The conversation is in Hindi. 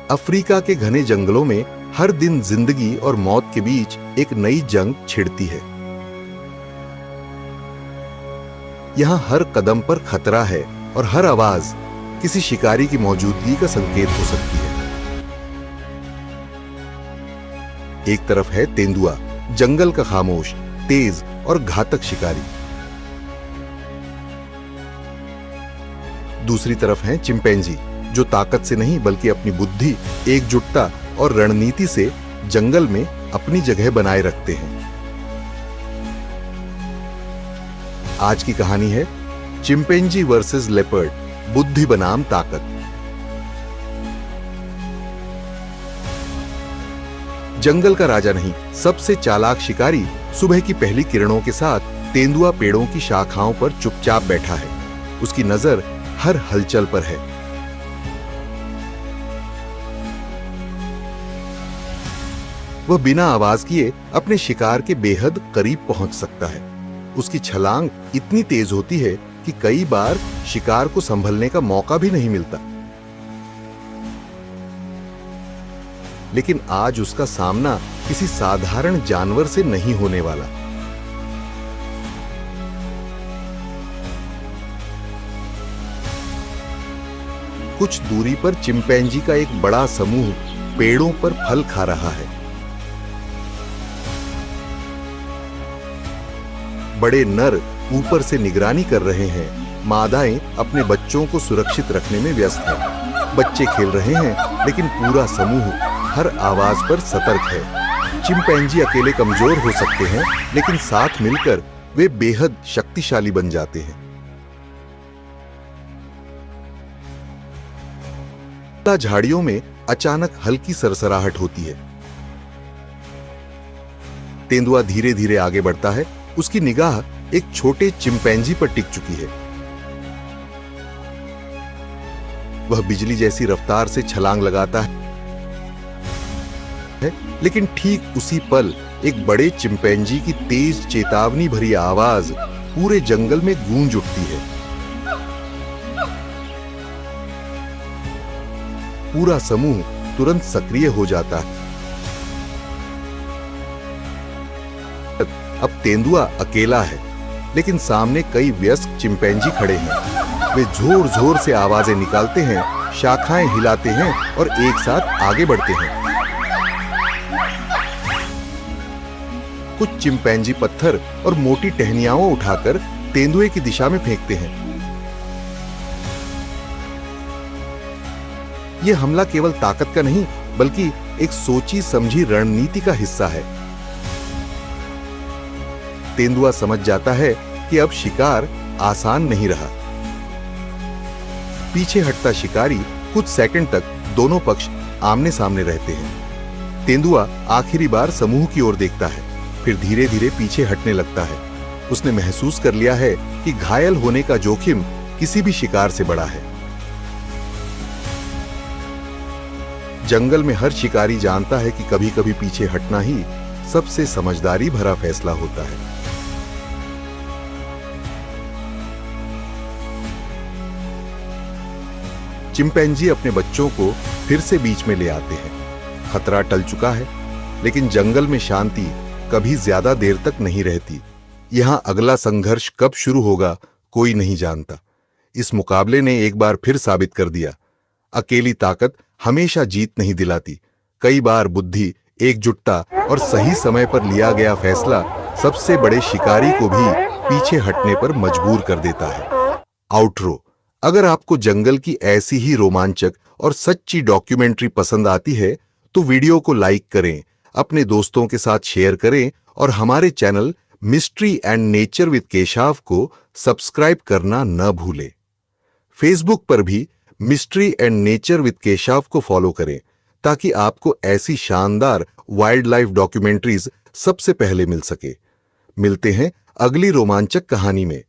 अफ्रीका के घने जंगलों में हर दिन जिंदगी और मौत के बीच एक नई जंग छिड़ती है। यहां हर कदम पर खतरा है और हर आवाज किसी शिकारी की मौजूदगी का संकेत हो सकती है। एक तरफ है तेंदुआ, जंगल का खामोश, तेज और घातक शिकारी। दूसरी तरफ हैं चिंपैंजी, जो ताकत से नहीं बल्कि अपनी बुद्धि, एकजुटता और रणनीति से जंगल में अपनी जगह बनाए रखते हैं। आज की कहानी है चिंपैंजी वर्सेस लेपर्ड, बुद्धि बनाम ताकत। जंगल का राजा नहीं, सबसे चालाक शिकारी सुबह की पहली किरणों के साथ तेंदुआ पेड़ों की शाखाओं पर चुपचाप बैठा है। उसकी नजर हर हलचल पर है। वह बिना आवाज किए अपने शिकार के बेहद करीब पहुंच सकता है। उसकी छलांग इतनी तेज होती है कि कई बार शिकार को संभलने का मौका भी नहीं मिलता। लेकिन आज उसका सामना किसी साधारण जानवर से नहीं होने वाला। कुछ दूरी पर चिंपैंजी का एक बड़ा समूह पेड़ों पर फल खा रहा है। बड़े नर ऊपर से निगरानी कर रहे हैं। मादाएं अपने बच्चों को सुरक्षित रखने में व्यस्त हैं। बच्चे खेल रहे हैं, लेकिन पूरा समूह हर आवाज पर सतर्क है। चिंपैंजी अकेले कमजोर हो सकते हैं, लेकिन साथ मिलकर वे बेहद शक्तिशाली बन जाते हैं। झाड़ियों में अचानक हल्की सरसराहट होती है। तेंदुआ धीरे धीरे आगे बढ़ता है। उसकी निगाह एक छोटे चिंपैंजी पर टिक चुकी है। वह बिजली जैसी रफ्तार से छलांग लगाता है, लेकिन ठीक उसी पल एक बड़े चिंपैंजी की तेज चेतावनी भरी आवाज पूरे जंगल में गूंज उठती है। पूरा समूह तुरंत सक्रिय हो जाता है। अब तेंदुआ अकेला है, लेकिन सामने कई वयस्क चिंपैंजी खड़े हैं। वे जोर जोर से आवाजें निकालते हैं, शाखाएं हिलाते हैं और एक साथ आगे बढ़ते हैं। कुछ चिंपैंजी पत्थर और मोटी टहनियाओं उठाकर तेंदुए की दिशा में फेंकते हैं। यह हमला केवल ताकत का नहीं, बल्कि एक सोची समझी रणनीति का हिस्सा है। तेंदुआ समझ जाता है कि अब शिकार आसान नहीं रहा। पीछे हटता शिकारी कुछ सेकंड तक दोनों पक्ष आमने सामने रहते हैं। तेंदुआ आखिरी बार समूह की ओर देखता है, फिर धीरे धीरे पीछे हटने लगता है। उसने महसूस कर लिया है कि घायल होने का जोखिम किसी भी शिकार से बड़ा है। जंगल में हर शिकारी जानता है कि कभी कभी पीछे हटना ही सबसे समझदारी भरा फैसला होता है। चिंपैंजी अपने बच्चों को फिर से बीच में ले आते हैं। खतरा टल चुका है, लेकिन जंगल में शांति कभी ज्यादा देर तक नहीं रहती। यहां अगला संघर्ष कब शुरू होगा कोई नहीं जानता। इस मुकाबले ने एक बार फिर साबित कर दिया, अकेली ताकत हमेशा जीत नहीं दिलाती। कई बार बुद्धि, एकजुटता और सही समय पर लिया गया फैसला सबसे बड़े शिकारी को भी पीछे हटने पर मजबूर कर देता है। आउटरो। अगर आपको जंगल की ऐसी ही रोमांचक और सच्ची डॉक्यूमेंट्री पसंद आती है तो वीडियो को लाइक करें, अपने दोस्तों के साथ शेयर करें और हमारे channel mystery and nature with Keshav को सब्सक्राइब करना न भूलें। फेसबुक पर भी mystery and nature with Keshav को फॉलो करें, ताकि आपको ऐसी शानदार वाइल्ड लाइफ डॉक्यूमेंट्रीज सबसे पहले मिल सके। मिलते हैं अगली रोमांचक कहानी में।